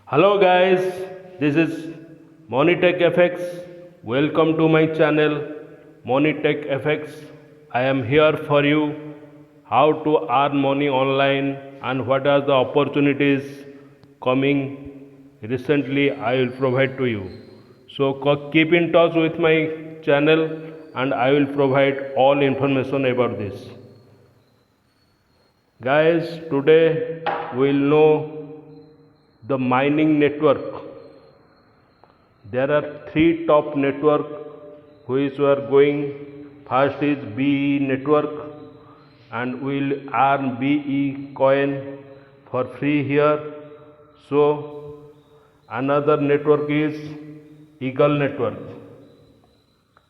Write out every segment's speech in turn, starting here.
Hello guys, this is Monitech FX. Welcome to my channel Monitech FX. I am here for you how to earn money online and what are the opportunities coming recently I will provide to you. So keep in touch with my channel and I will provide all information about this. Guys, today we will know the mining network. There are three top network which are going. First is BE network and will earn BE coin for free here. So another network is Eagle network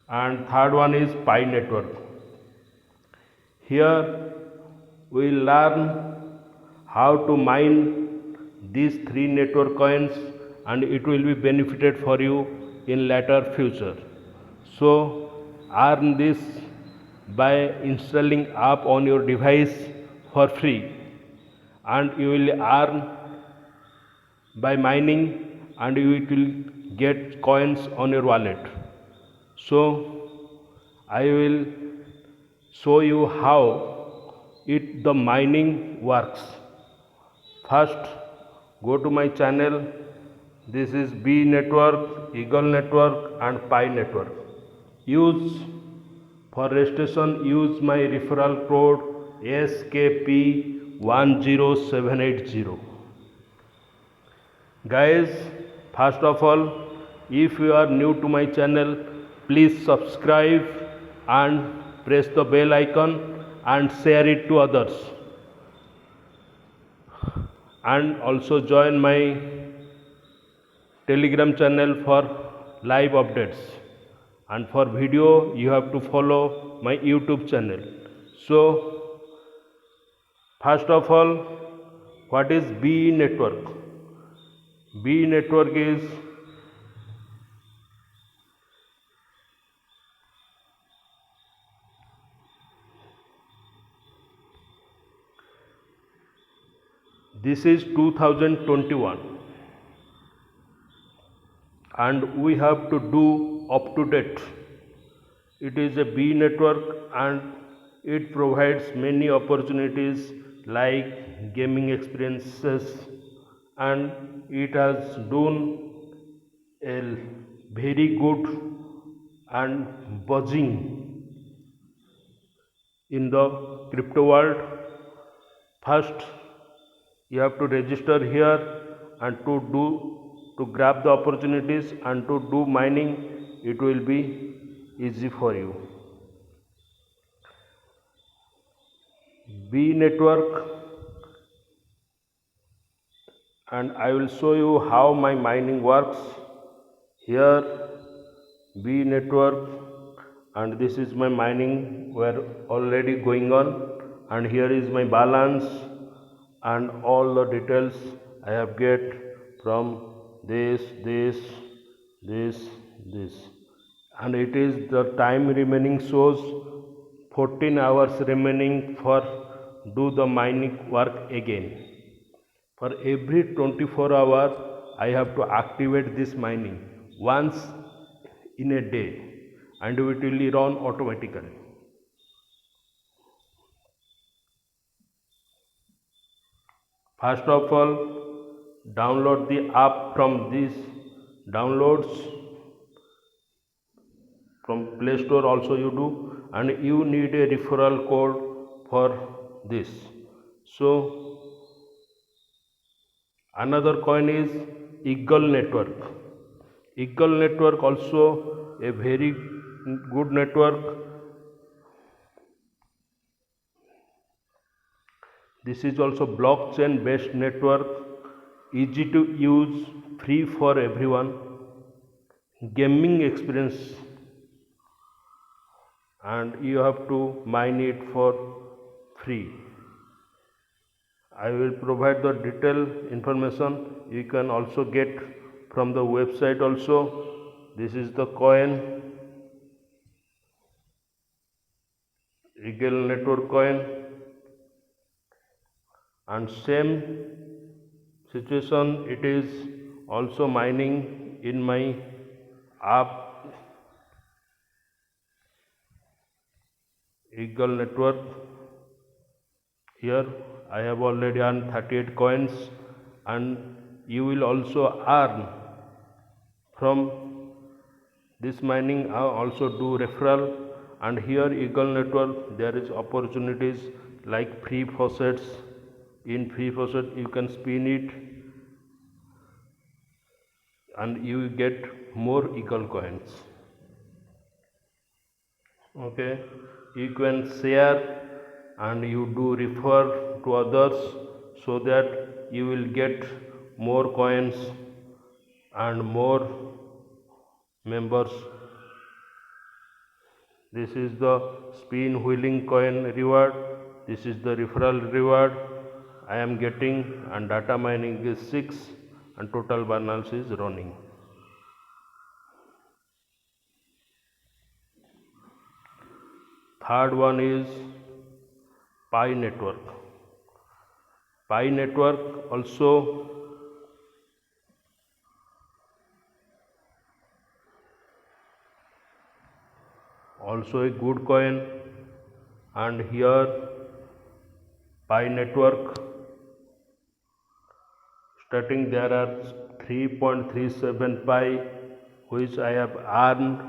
and third one is Pi network. Here we learn how to mine these three network coins and it will be benefited for you in later future. So earn this by installing app on your device for free and you will earn by mining and you will get coins on your wallet. So I will show you how the mining works. First, go to my channel. This is B network, Eagle network and Pi network. Use for registration, use my referral code SKP10780. Guys, first of all, if you are new to my channel, please subscribe and press the bell icon and share it to others. And also join my Telegram channel for live updates. And for video, you have to follow my YouTube channel. So, first of all, what is BE network? BE network is this is 2021 and we have to do up to date. It is a BE network and it provides many opportunities like gaming experiences and it has done a very good and buzzing in the crypto world. First, you have to register here and to grab the opportunities and to do mining. It will be easy for you. B network and I will show you how my mining works. Here B network and this is my mining were already going on and here is my balance and all the details I have get from this and it is the time remaining shows 14 hours remaining for do the mining work again. For every 24 hours I have to activate this mining once in a day and it will run automatically. First of all, download the app from these downloads from Play Store also you do and you need a referral code for this. So another coin is Eagle network. Eagle network also a very good network. This is also blockchain based network, easy to use, free for everyone, gaming experience and you have to mine it for free. I will provide the detailed information you can also get from the website also. This is the coin, Eagle network coin and same situation it is also mining in my app Eagle network. Here I have already earned 38 coins, and you will also earn from this mining. I also do referral, and here Eagle network there is opportunities like free faucets. In free faucet you can spin it and you get more Eagle coins. Okay, you can share and you do refer to others so that you will get more coins and more members. This is the spin wheeling coin reward, this is the referral reward I am getting, and data mining is 6 and total balance is running. Third one is Pi network. Pi network also a good coin, and here Pi network starting there are 3.37 pi which I have earned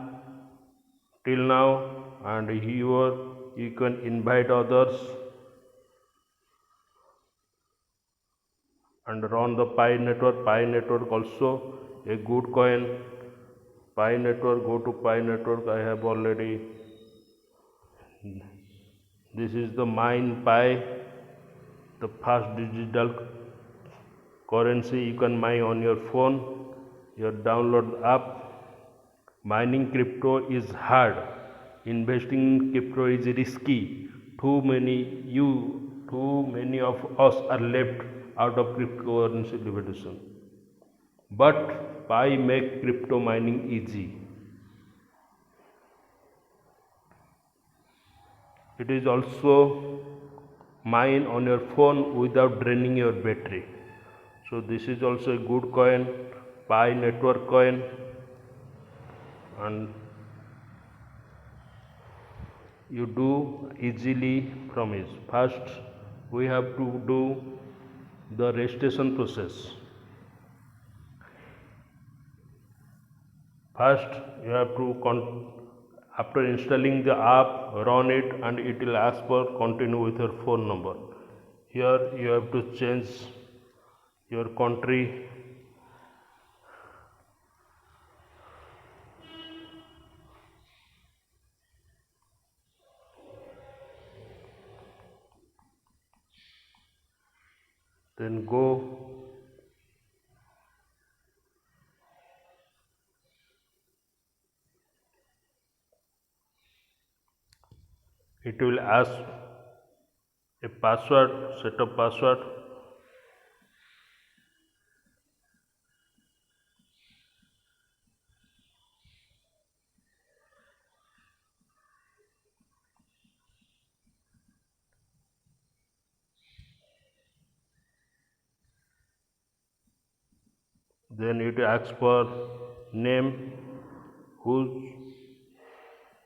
till now, and here you can invite others and run the Pi network. Pi network also a good coin. Pi network, go to Pi network, I have already. This is the Mine Pi, the first digital currency you can mine on your phone. You download the app. Mining crypto is hard. Investing in crypto is risky. Too many of us are left out of cryptocurrency revolution. But Pi make crypto mining easy. It is also mine on your phone without draining your battery. So this is also a good coin, Pi network coin, and you do easily from it. First we have to do the registration process. First you have to after installing the app, run it, and it will ask for continue with your phone number. Here you have to change your country. Then go. It will ask a password, set up password. Then it asks for name, whose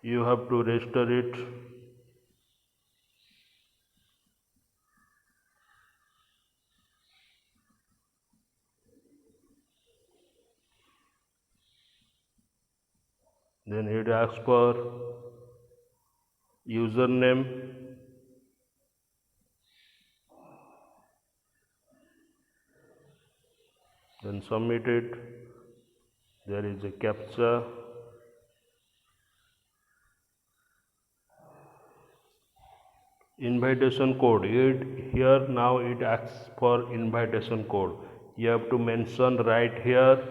you have to register it. Then it asks for username. Then submit it. There is a captcha. Invitation code. Here now it asks for invitation code. You have to mention right here.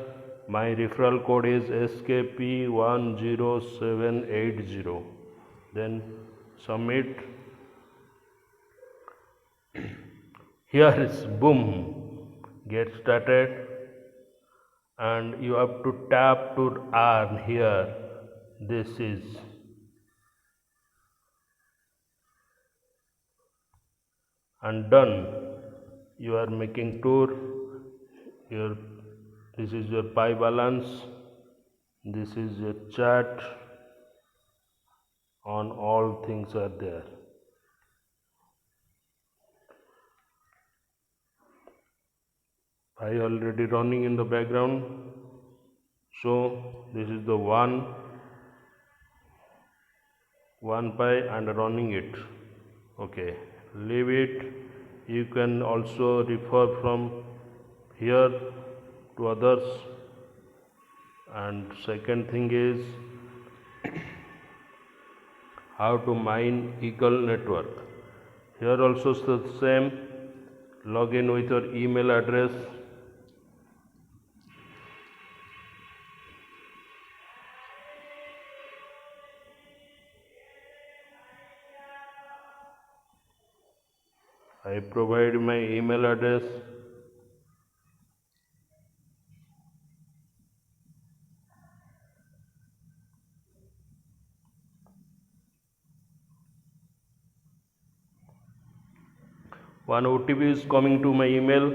My referral code is SKP10780. Then submit. Here is boom. Get started. And you have to tap to earn here. This is and done. You are making tour. Here This is your Pi balance. This is your chat. On all things are there. Pi already running in the background. So this is the one Pi and running it. Okay, leave it. You can also refer from here to others. And second thing is how to mine Eagle network. Here also the same. Log in with your email address. I provide my email address. One OTP is coming to my email.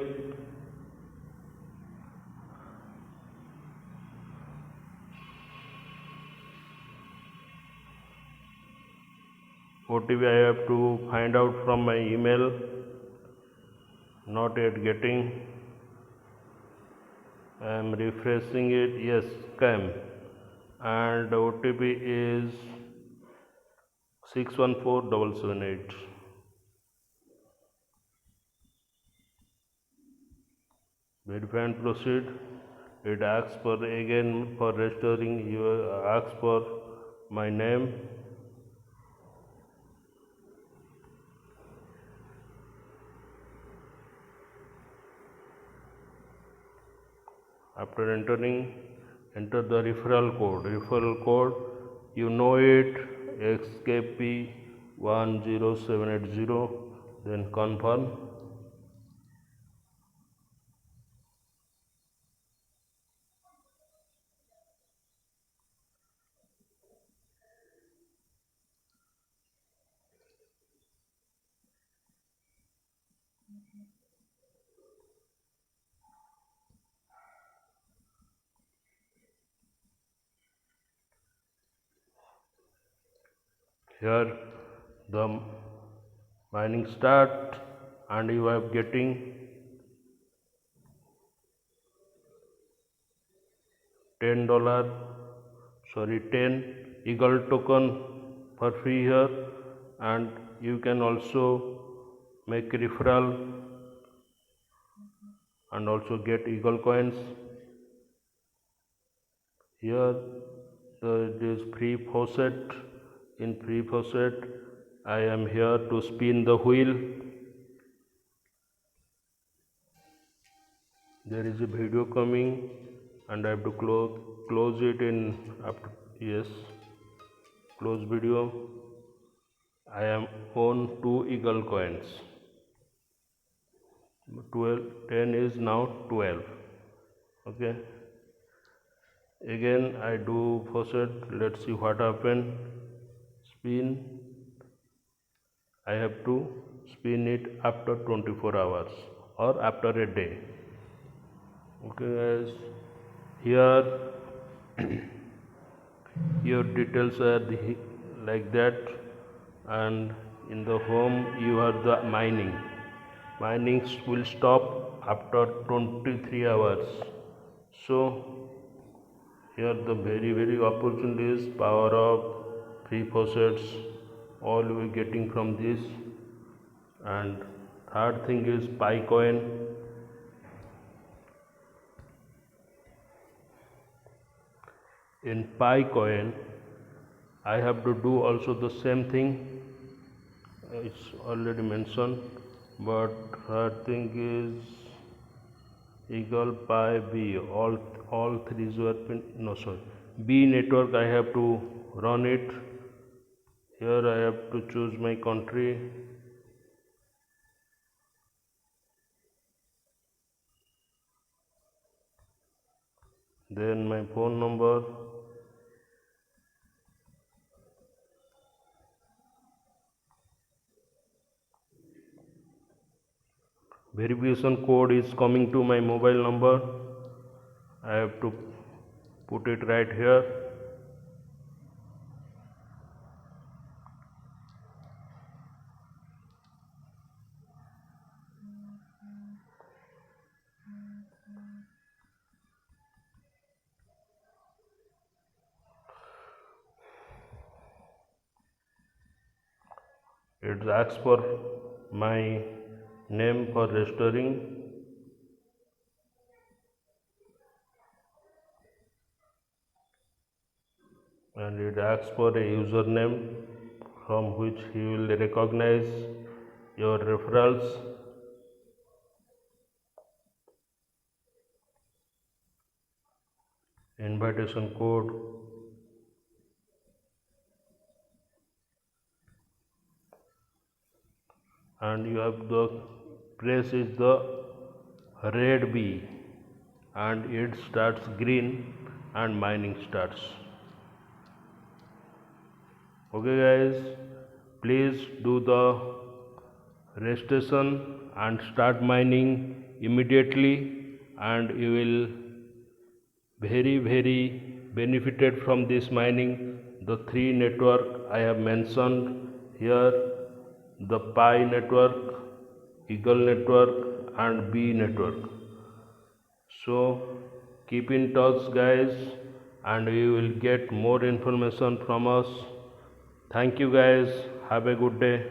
OTP I have to find out from my email. Not yet getting. I am refreshing it. Yes, came. And OTP is 614778. Verify and proceed. It asks for again for restoring your asks for my name. After entering, enter the referral code. Referral code, you know it, XKP10780. Then confirm. Here the mining start and you are getting $10 10 Eagle token for free here, and you can also make referral and also get Eagle coins. Here it is free faucet. In free faucet I am here to spin the wheel. There is a video coming and I have to close it in after. Yes, close video. I am on 2 Eagle coins. 10 is now 12. Okay, again I do faucet. Let's see what happened. Spin. I have to spin it after 24 hours or after a day. Okay guys, here your details are like that, and in the home you have the mining. Mining will stop after 23 hours. So here the very opportunities, power of free faucets, all we are getting from this. And third thing is Pi coin. In Pi coin I have to do also the same thing. It's already mentioned, but third thing is Eagle Pi B. All three B network I have to run it. Here I have to choose my country. Then my phone number. Verification code is coming to my mobile number. I have to put it right here. It asks for my name for restoring, and it asks for a username from which he will recognize your referrals. Invitation code, and you have the press is the red B, and it starts green and mining starts. Okay guys, please do the registration and start mining immediately, and you will very benefited from this mining. The three network I have mentioned here, the Pi network, Eagle network, and B network. So keep in touch guys, and you will get more information from us. Thank you guys, have a good day.